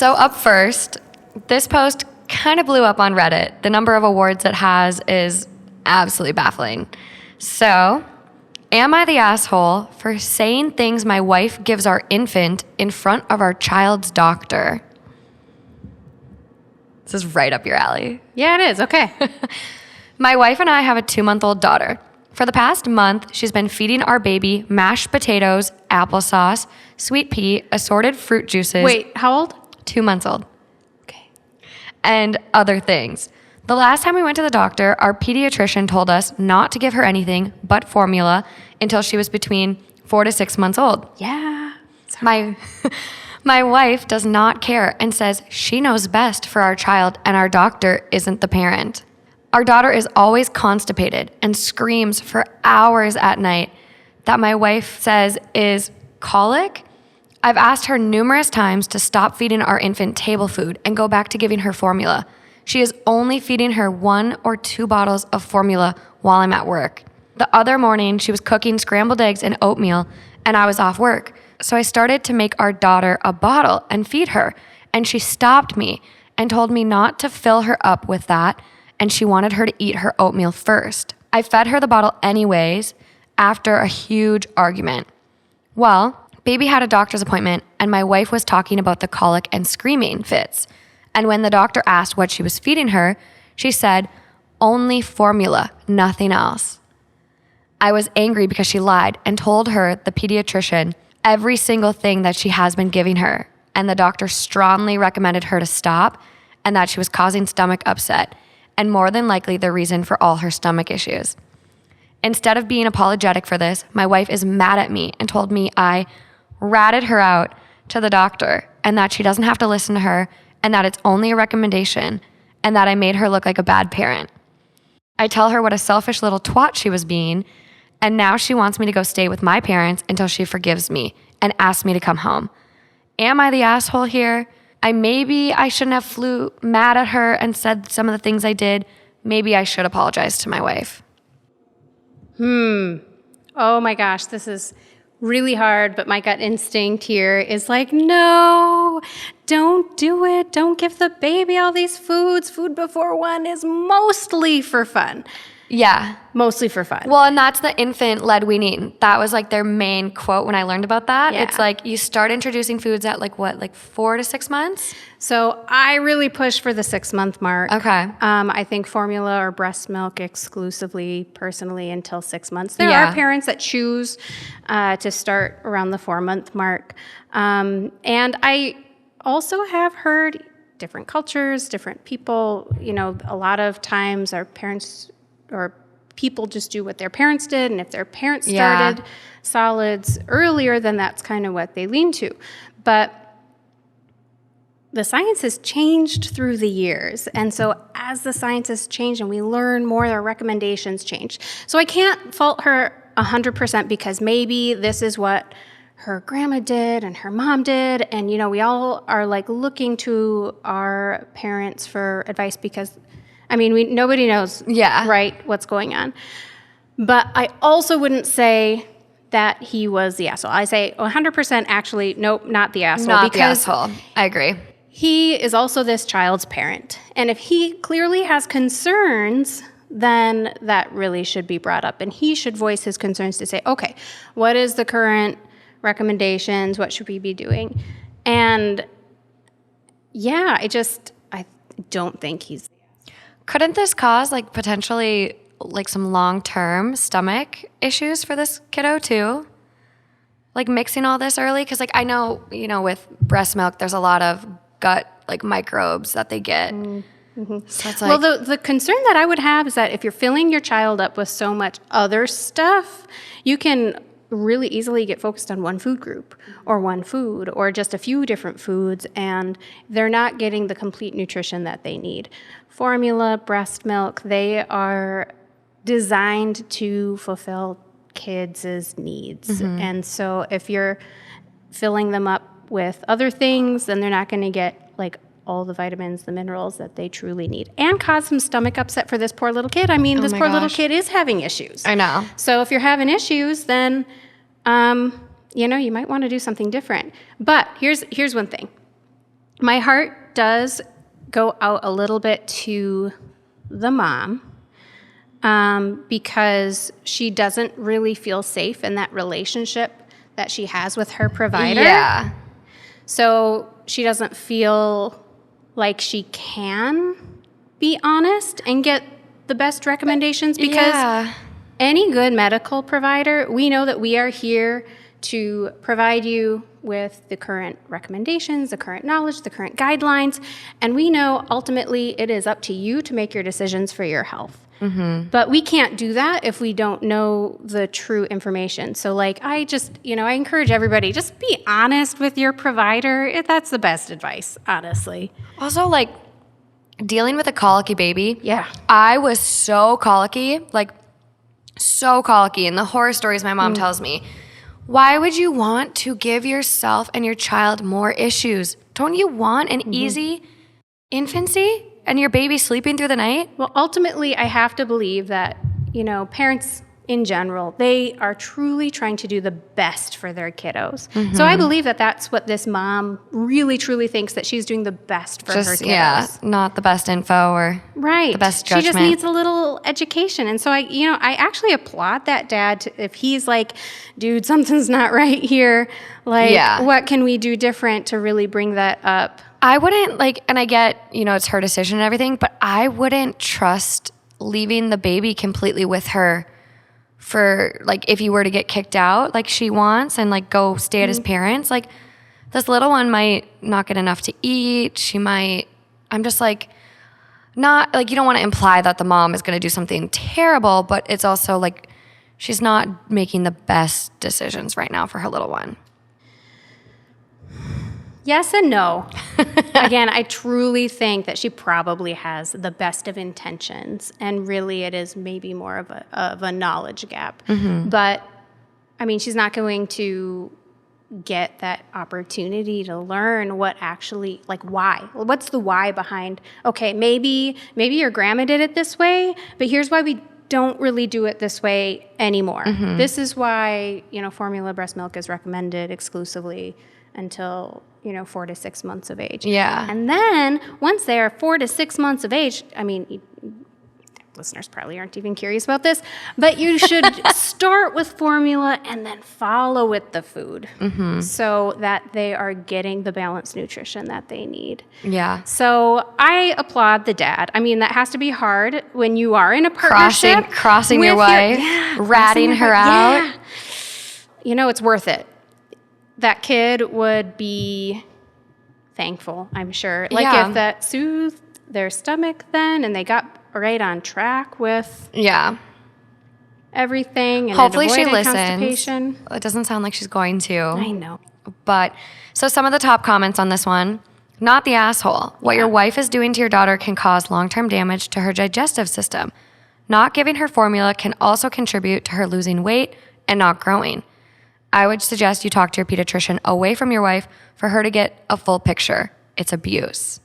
So up first, this post kind of blew up on Reddit. The number of awards it has is absolutely baffling. So, am I the asshole for saying things my wife gives our infant in front of our child's doctor? This is right up your alley. Yeah, it is. Okay. My wife and I have a 2-month-old daughter. For the past month, she's been feeding our baby mashed potatoes, applesauce, sweet pea, assorted fruit juices. Wait, how old? 2 months old. Okay. And other things. The last time we went to the doctor, our pediatrician told us not to give her anything but formula until she was between 4 to 6 months old. Yeah. My wife does not care and says she knows best for our child and our doctor isn't the parent. Our daughter is always constipated and screams for hours at night that my wife says is colic. I've asked her numerous times to stop feeding our infant table food and go back to giving her formula. She is only feeding her 1 or 2 bottles of formula while I'm at work. The other morning, she was cooking scrambled eggs and oatmeal, and I was off work. So I started to make our daughter a bottle and feed her, and she stopped me and told me not to fill her up with that, and she wanted her to eat her oatmeal first. I fed her the bottle anyways after a huge argument. Well, baby had a doctor's appointment, and my wife was talking about the colic and screaming fits. And when the doctor asked what she was feeding her, she said, only formula, nothing else. I was angry because she lied and told her, the pediatrician, every single thing that she has been giving her. And the doctor strongly recommended her to stop and that she was causing stomach upset and more than likely the reason for all her stomach issues. Instead of being apologetic for this, my wife is mad at me and told me I ratted her out to the doctor and that she doesn't have to listen to her and that it's only a recommendation and that I made her look like a bad parent. I tell her what a selfish little twat she was being, and now she wants me to go stay with my parents until she forgives me and asks me to come home. Am I the asshole here? Maybe I shouldn't have flew mad at her and said some of the things I did. Maybe I should apologize to my wife. Oh my gosh, this is really hard, but my gut instinct here is like, no, don't do it. Don't give the baby all these foods. Food before 1 is mostly for fun. Yeah. Mostly for fun. Well, and that's the infant-led weaning. That was like their main quote when I learned about that. Yeah. It's like you start introducing foods at like 4 to 6 months? So I really push for the 6-month mark. Okay. I think formula or breast milk exclusively, personally, until 6 months. There Yeah. are parents that choose to start around the 4-month mark. And I also have heard different cultures, different people. You know, a lot of times our parents or people just do what their parents did. And if their parents started solids earlier, then that's kind of what they lean to. But the science has changed through the years. And so as the science has changed and we learn more, their recommendations change. So I can't fault her 100% because maybe this is what her grandma did and her mom did. And, you know, we all are like looking to our parents for advice because, I mean, nobody knows, right, what's going on. But I also wouldn't say that he was the asshole. I say 100% actually, nope, not the asshole. Not the asshole. I agree. He is also this child's parent. And if he clearly has concerns, then that really should be brought up. And he should voice his concerns to say, okay, what is the current recommendations? What should we be doing? And yeah, I don't think he's... Couldn't this cause like potentially like some long-term stomach issues for this kiddo too? Like mixing all this early? Because like I know, you know, with breast milk, there's a lot of gut like microbes that they get. Mm-hmm. So it's like, well, the concern that I would have is that if you're filling your child up with so much other stuff, you can really easily get focused on one food group or one food or just a few different foods, and they're not getting the complete nutrition that they need. Formula, breast milk, they are designed to fulfill kids' needs. Mm-hmm. And so if you're filling them up with other things, then they're not going to get like all the vitamins, the minerals that they truly need, and cause some stomach upset for this poor little kid. I mean, this poor little kid is having issues. I know. So if you're having issues, then, you know, you might want to do something different. But here's one thing. My heart does go out a little bit to the mom because she doesn't really feel safe in that relationship that she has with her provider. Yeah. So she doesn't feel like she can be honest and get the best recommendations because any good medical provider, we know that we are here to provide you with the current recommendations, the current knowledge, the current guidelines, and we know ultimately it is up to you to make your decisions for your health. Mm-hmm. But we can't do that if we don't know the true information. So like I encourage everybody, just be honest with your provider. That's the best advice, honestly. Also, like, dealing with a colicky baby. Yeah. I was so colicky, and the horror stories my mom tells me. Why would you want to give yourself and your child more issues? Don't you want an easy infancy and your baby sleeping through the night? Well, ultimately, I have to believe that, parents in general, they are truly trying to do the best for their kiddos. Mm-hmm. So I believe that that's what this mom really, truly thinks, that she's doing the best for her kiddos. Yeah, not the best info or the best judgment. She just needs a little education. And so I actually applaud that dad if he's like, dude, something's not right here. What can we do different to really bring that up? I wouldn't and I get, it's her decision and everything, but I wouldn't trust leaving the baby completely with her for if you were to get kicked out like she wants and go stay at his parents. This little one might not get enough to eat. I'm just not you don't want to imply that the mom is going to do something terrible, but it's also she's not making the best decisions right now for her little one. Yes and no. Again, I truly think that she probably has the best of intentions, and really it is maybe more of a knowledge gap. Mm-hmm. But, she's not going to get that opportunity to learn what actually, why. What's the why behind, okay, maybe your grandma did it this way, but here's why we don't really do it this way anymore. Mm-hmm. This is why, formula breast milk is recommended exclusively until 4 to 6 months of age. Yeah. And then once they are 4 to 6 months of age, listeners probably aren't even curious about this, but you should start with formula and then follow with the food so that they are getting the balanced nutrition that they need. Yeah. So I applaud the dad. That has to be hard when you are in a partnership. Crossing your wife, ratting her out. Yeah. It's worth it. That kid would be thankful, I'm sure. If that soothed their stomach then and they got right on track with everything and hopefully she avoided listens. Constipation. It doesn't sound like she's going to. I know. But so some of the top comments on this one, not the asshole. What your wife is doing to your daughter can cause long-term damage to her digestive system. Not giving her formula can also contribute to her losing weight and not growing. I would suggest you talk to your pediatrician away from your wife for her to get a full picture. It's abuse.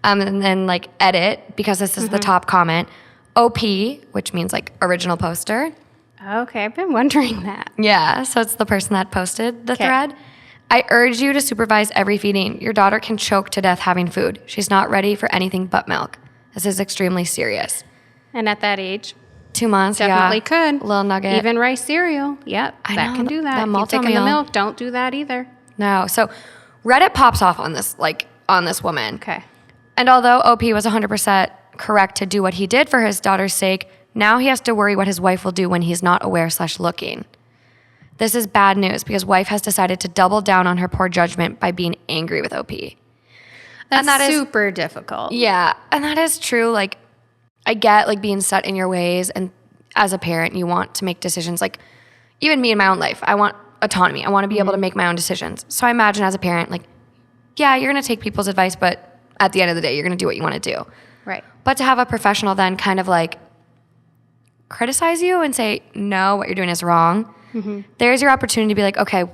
And then edit, because this is the top comment, OP, which means original poster. Okay, I've been wondering that. Yeah, so it's the person that posted the thread. I urge you to supervise every feeding. Your daughter can choke to death having food. She's not ready for anything but milk. This is extremely serious. And at that age? 2 months, definitely could. Little nugget. Even rice cereal. Yep, that can do that. That Keep taking meal. the milk. Don't do that either. No. So Reddit pops off on this, on this woman. Okay. And although OP was 100% correct to do what he did for his daughter's sake, now he has to worry what his wife will do when he's not aware/looking. This is bad news because wife has decided to double down on her poor judgment by being angry with OP. That's super difficult. Yeah. And that is true. I get being set in your ways, and as a parent, you want to make decisions. Even me in my own life, I want autonomy. I want to be able to make my own decisions. So I imagine as a parent, you're going to take people's advice, but at the end of the day, you're going to do what you want to do. Right. But to have a professional then kind of criticize you and say, no, what you're doing is wrong. Mm-hmm. There's your opportunity to be okay,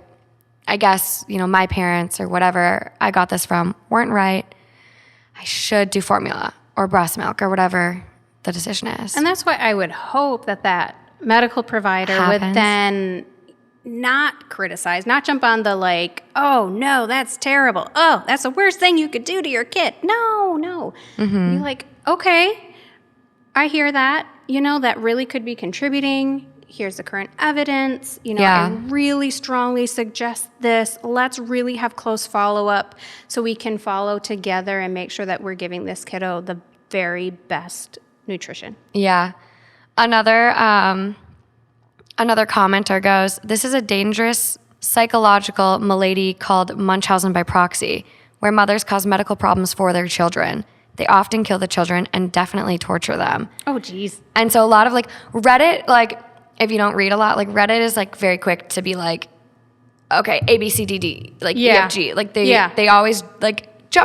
I guess, my parents or whatever I got this from weren't right. I should do formula or breast milk or whatever the decision is. And that's why I would hope that medical provider would then not criticize, not jump on the like, oh no, that's terrible. Oh, that's the worst thing you could do to your kid. No. Be like, okay, I hear that. That really could be contributing. Here's the current evidence. I really strongly suggest this. Let's really have close follow-up so we can follow together and make sure that we're giving this kiddo the very best nutrition. Yeah. Another commenter goes, this is a dangerous psychological malady called Munchausen by proxy, where mothers cause medical problems for their children. They often kill the children and definitely torture them. Oh, geez. And so a lot of Reddit, if you don't read a lot, Reddit is very quick to be like, okay, A, B, C, D, D, EFG. They always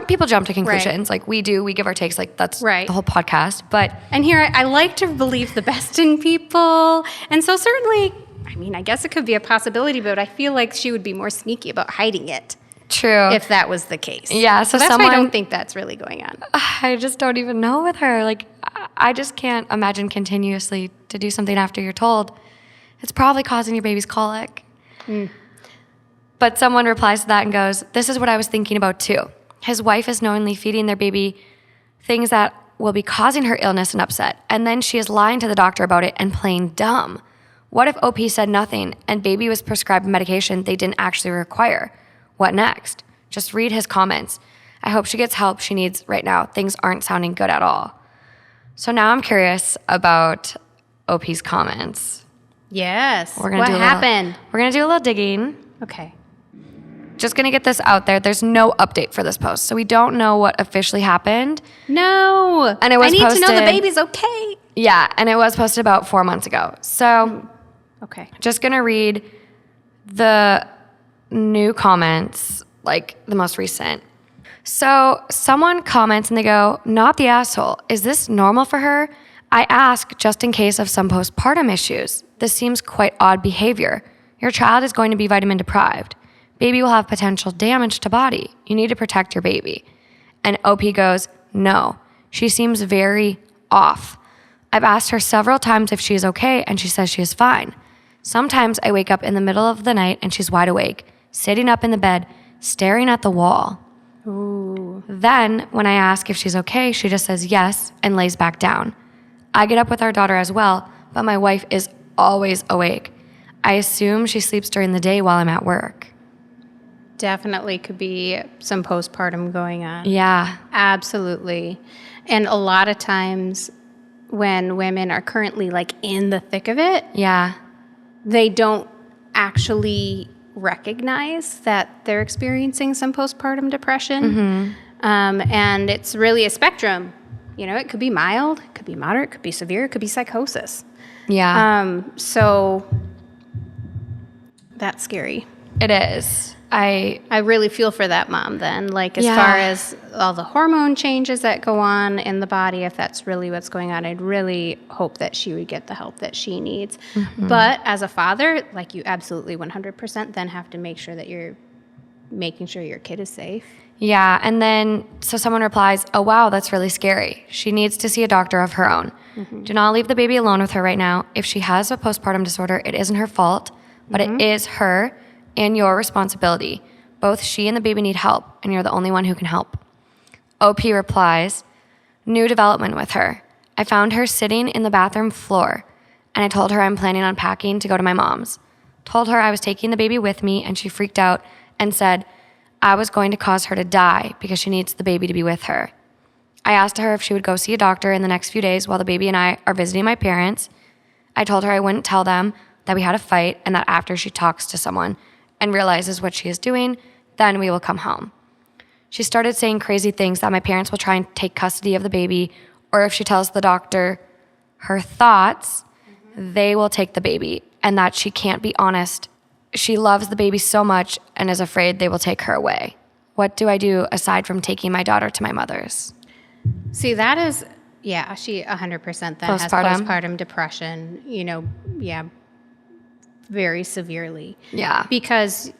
people jump to conclusions. Right. We give our takes. That's right. The whole podcast. But and here I like to believe the best in people, and so certainly, I guess it could be a possibility, but I feel like she would be more sneaky about hiding it. True. If that was the case. Yeah. So that's why I don't think that's really going on. I just don't even know with her. I just can't imagine continuously to do something after you're told it's probably causing your baby's colic. But someone replies to that and goes, this is what I was thinking about too. His wife is knowingly feeding their baby things that will be causing her illness and upset. And then she is lying to the doctor about it and playing dumb. What if OP said nothing and baby was prescribed medication they didn't actually require? What next? Just read his comments. I hope she gets help she needs right now. Things aren't sounding good at all. So now I'm curious about OP's comments. Yes. What happened? We're going to do a little digging. Okay. Just going to get this out there. There's no update for this post. So we don't know what officially happened. No. And it was posted, to know the baby's okay. Yeah. And it was posted about 4 months ago. So okay. Just going to read the new comments, the most recent. So someone comments and they go, not the asshole. Is this normal for her? I ask just in case of some postpartum issues. This seems quite odd behavior. Your child is going to be vitamin deprived. Baby will have potential damage to body. You need to protect your baby. And OP goes, no, she seems very off. I've asked her several times if she is okay, and she says she is fine. Sometimes I wake up in the middle of the night and she's wide awake, sitting up in the bed, staring at the wall. Ooh. Then, when I ask if she's okay, she just says yes and lays back down. I get up with our daughter as well, but my wife is always awake. I assume she sleeps during the day while I'm at work. Definitely could be some postpartum going on. Yeah. Absolutely. And a lot of times when women are currently in the thick of it, they don't actually recognize that they're experiencing some postpartum depression. And it's really a spectrum. It could be mild, it could be moderate, it could be severe, it could be psychosis. Yeah. So that's scary. It is. I really feel for that mom then, as far as all the hormone changes that go on in the body, if that's really what's going on, I'd really hope that she would get the help that she needs. But as a father, you absolutely 100% then have to make sure that you're making sure your kid is safe. Yeah, and then, so someone replies, oh wow, that's really scary. She needs to see a doctor of her own. Do not leave the baby alone with her right now. If she has a postpartum disorder, it isn't her fault, but it is her and your responsibility. Both she and the baby need help, and you're the only one who can help. OP replies, new development with her. I found her sitting in the bathroom floor, and I told her I'm planning on packing to go to my mom's. Told her I was taking the baby with me, and she freaked out and said I was going to cause her to die because she needs the baby to be with her. I asked her if she would go see a doctor in the next few days while the baby and I are visiting my parents. I told her I wouldn't tell them that we had a fight and that after she talks to someone and realizes what she is doing, then we will come home. She started saying crazy things that my parents will try and take custody of the baby, or if she tells the doctor her thoughts, they will take the baby, and that she can't be honest. She loves the baby so much and is afraid they will take her away. What do I do aside from taking my daughter to my mother's? See, that is, she 100% then has postpartum depression, very severely. Yeah. Because,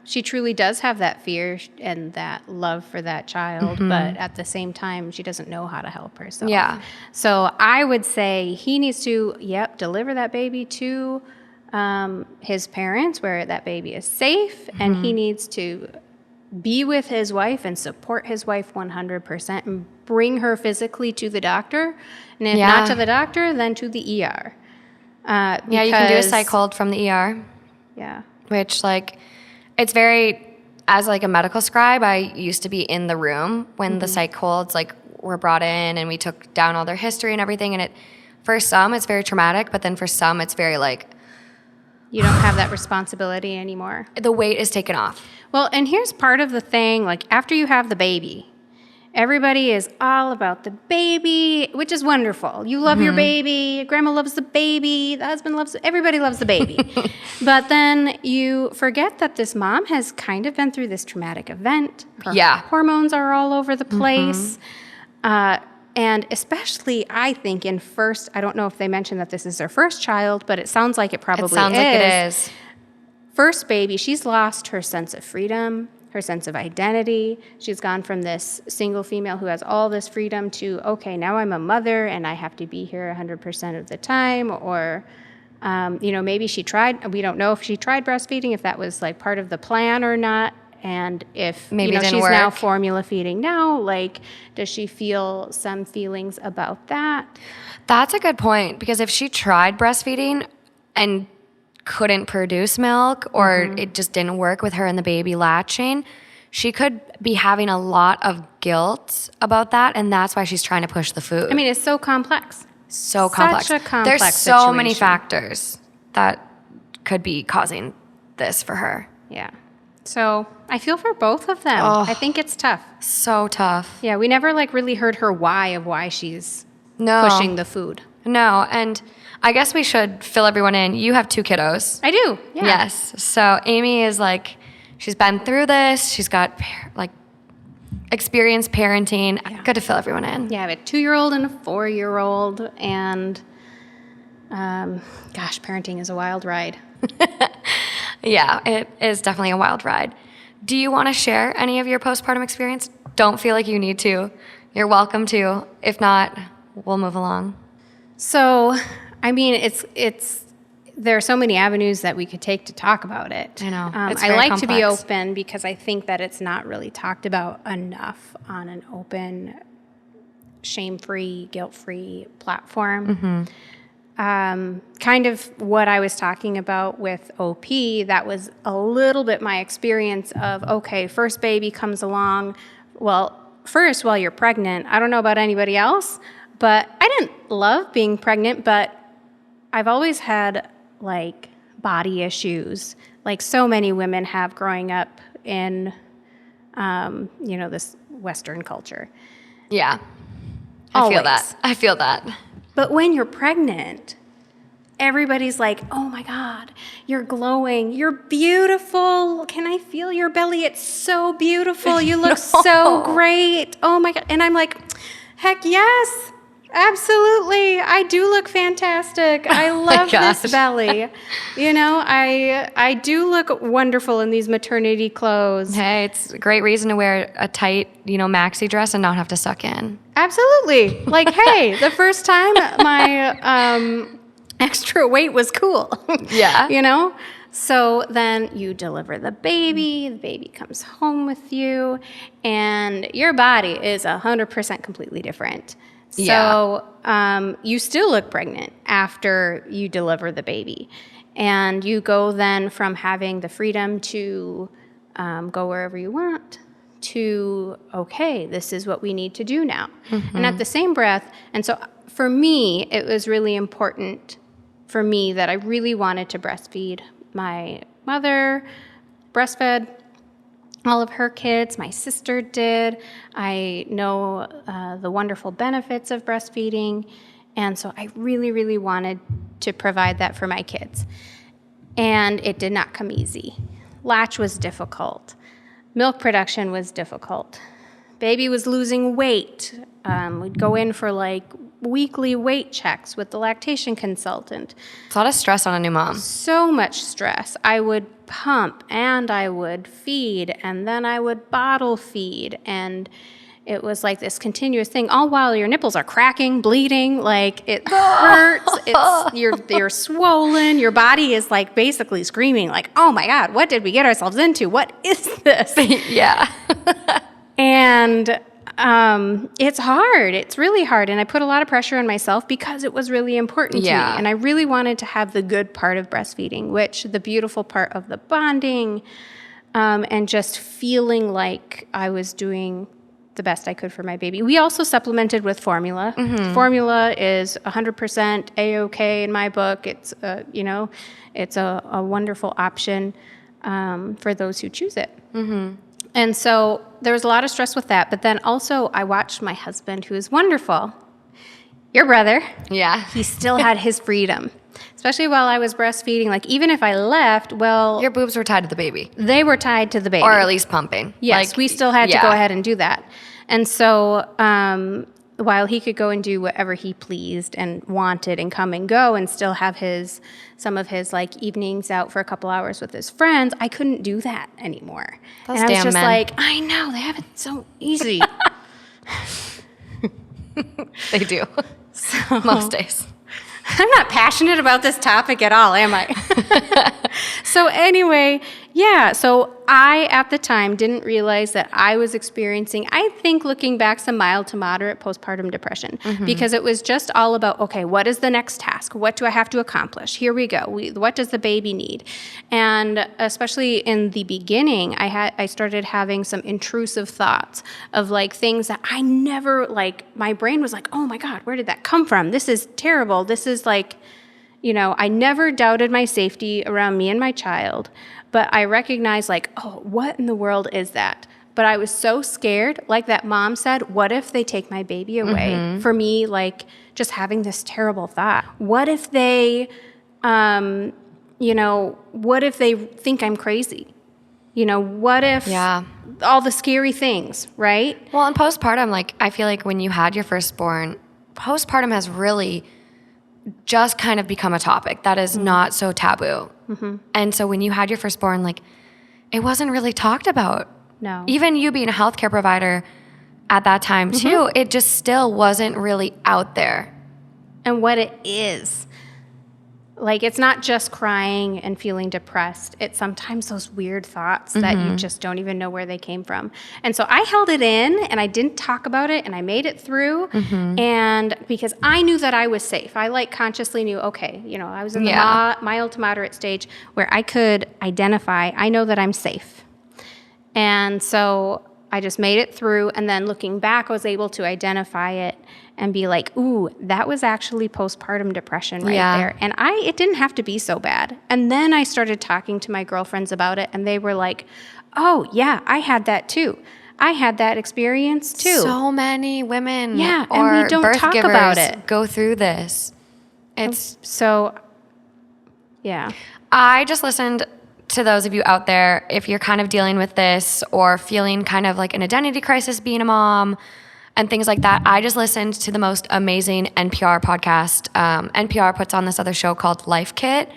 she truly does have that fear and that love for that child, but at the same time, she doesn't know how to help herself. Yeah. So I would say he needs to, deliver that baby to his parents where that baby is safe, and he needs to be with his wife and support his wife 100% and bring her physically to the doctor. And if not to the doctor, then to the ER. Yeah, you can do a psych hold from the ER. Yeah. Which, like, it's very, as like a medical scribe, I used to be in the room when the psych holds like were brought in, and we took down all their history and everything. And for some, it's very traumatic, but then for some, it's very like, you don't have that responsibility anymore. the weight is taken off. Well, and here's part of the thing, like after you have the baby, everybody is all about the baby, which is wonderful. You love your baby, grandma loves the baby, the husband loves, everybody loves the baby. But then you forget that this mom has kind of been through this traumatic event. Her hormones are all over the place. And especially, I think, in first, I don't know if they mentioned that this is their first child, but it sounds like it probably is. It sounds like it is. First baby, she's lost her sense of freedom, her sense of identity. She's gone from this single female who has all this freedom to, okay, now I'm a mother and I have to be here 100% of the time. Or, maybe she tried, we don't know if she tried breastfeeding, if that was like part of the plan or not. And if maybe she's work. Now formula feeding now, like, does she feel some feelings about that? That's a good point, because if she tried breastfeeding and couldn't produce milk, or it just didn't work with her and the baby latching, she could be having a lot of guilt about that, and that's why she's trying to push the food. I mean, it's so complex. So complex. Such a complex There's so situation. many factors that could be causing this for her. Yeah. So I feel for both of them. I think it's tough. So tough. Yeah, we never really heard her why she's pushing the food. No, and I guess we should fill everyone in. You have 2 kiddos. I do, yeah. Yes. So Amy is like, she's been through this. She's got experienced parenting. Yeah. Good to fill everyone in. Yeah, I have a 2-year-old and a 4-year-old, and parenting is a wild ride. Yeah, it is definitely a wild ride. Do you want to share any of your postpartum experience? Don't feel like you need to. You're welcome to. If not, we'll move along. So, I mean, there are so many avenues that we could take to talk about it. I know. I like to be open because I think that it's not really talked about enough on an open, shame-free, guilt-free platform. Kind of what I was talking about with OP, that was a little bit my experience of, okay, first baby comes along. Well, first, while you're pregnant, I don't know about anybody else, but I didn't love being pregnant, but I've always had like body issues, like so many women have growing up in, this Western culture. Yeah. I feel that. But when you're pregnant, everybody's like, oh my God, you're glowing. You're beautiful. Can I feel your belly? It's so beautiful. You look so great. Oh my God. And I'm like, heck yes, absolutely. I do look fantastic. I love this belly. I do look wonderful in these maternity clothes. Hey, it's a great reason to wear a tight, maxi dress and not have to suck in. Absolutely. Like, hey, the first time my extra weight was cool. Yeah. So then you deliver the baby comes home with you, and your body is 100% completely different. So you still look pregnant after you deliver the baby. And you go then from having the freedom to go wherever you want to, okay, this is what we need to do now. And at the same breath, and so for me, it was really important for me that I really wanted to breastfeed. My mother breastfed all of her kids. My sister did. I know the wonderful benefits of breastfeeding. And so I really, really wanted to provide that for my kids. And it did not come easy. Latch was difficult. Milk production was difficult. Baby was losing weight. We'd go in for weekly weight checks with the lactation consultant. It's a lot of stress on a new mom. So much stress. I would pump and I would feed and then I would bottle feed. And, it was like this continuous thing, all while your nipples are cracking, bleeding, like it hurts, you're swollen, your body is like basically screaming like, oh my God, what did we get ourselves into? What is this? Yeah. And it's hard. It's really hard. And I put a lot of pressure on myself because it was really important to me. And I really wanted to have the good part of breastfeeding, which the beautiful part of the bonding, and just feeling like I was doing the best I could for my baby. We also supplemented with formula. Formula is 100% A-OK in my book. It's, it's a wonderful option for those who choose it. And so there was a lot of stress with that. But then also I watched my husband, who is wonderful, your brother. Yeah. He still had his freedom, especially while I was breastfeeding. Like, even if I left, well... Your boobs were tied to the baby. They were tied to the baby. Or at least pumping. Yes, like, we still had to go ahead and do that. And so while he could go and do whatever he pleased and wanted and come and go and still have some of his like evenings out for a couple hours with his friends, I couldn't do that anymore. Those and I was damn just men. like, I know, they have it so easy. They do. Most days. I'm not passionate about this topic at all, am I? So anyway, yeah, so I, at the time, didn't realize that I was experiencing, I think looking back, some mild to moderate postpartum depression, because it was just all about, okay, what is the next task? What do I have to accomplish? Here we go. What does the baby need? And especially in the beginning, I started having some intrusive thoughts of like things that I never, like, my brain was like, oh my God, where did that come from? This is terrible. This is like, I never doubted my safety around me and my child, but I recognized like, oh, what in the world is that? But I was so scared, like that mom said, what if they take my baby away? For me, like just having this terrible thought. What if they, what if they think I'm crazy? What if all the scary things, right? Well, in postpartum, like I feel like when you had your firstborn, postpartum has really just kind of become a topic that is not so taboo. And so when you had your firstborn, like it wasn't really talked about. No. Even you being a healthcare provider at that time too, it just still wasn't really out there. And what it is. Like, it's not just crying and feeling depressed. It's sometimes those weird thoughts that you just don't even know where they came from. And so I held it in and I didn't talk about it and I made it through. And because I knew that I was safe, I like consciously knew, okay, I was in the mild to moderate stage where I could identify, I know that I'm safe. And so I just made it through. And then looking back, I was able to identify it and be like, ooh, that was actually postpartum depression right there. And it didn't have to be so bad. And then I started talking to my girlfriends about it, and they were like, oh, yeah, I had that too. I had that experience too. So many women and or we don't birth talk givers about it. go through this. It's so, yeah. I just listened to those of you out there, if you're kind of dealing with this or feeling kind of like an identity crisis being a mom, and things like that. I just listened to the most amazing NPR podcast. NPR puts on this other show called Life Kit,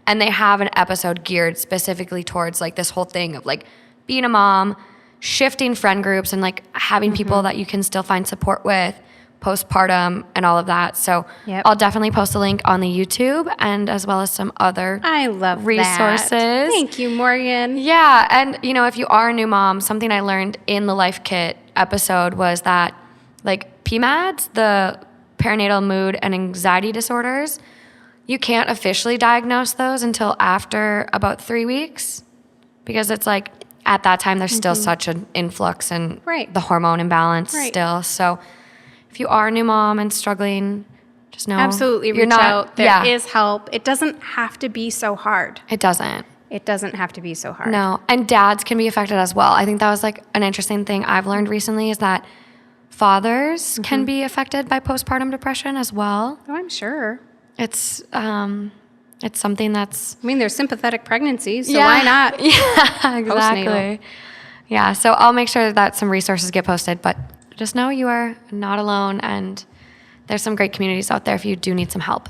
and they have an episode geared specifically towards like this whole thing of like being a mom, shifting friend groups, and like having people that you can still find support with, postpartum, and all of that. So I'll definitely post a link on the YouTube and as well as some other resources. That. Thank you, Morgan. Yeah, and if you are a new mom, something I learned in the Life Kit episode was that like PMADs, the perinatal mood and anxiety disorders, you can't officially diagnose those until after about 3 weeks, because it's like at that time there's still such an influx and the hormone imbalance still. So if you are a new mom and struggling, just know absolutely reach out. There is help. It doesn't have to be so hard. It doesn't. It doesn't have to be so hard. No, and dads can be affected as well. I think that was like an interesting thing I've learned recently is that fathers can be affected by postpartum depression as well. Oh, I'm sure. It's something that's... I mean, there's sympathetic pregnancies, so why not? Yeah, exactly. Yeah, so I'll make sure that some resources get posted, but just know you are not alone, and there's some great communities out there if you do need some help.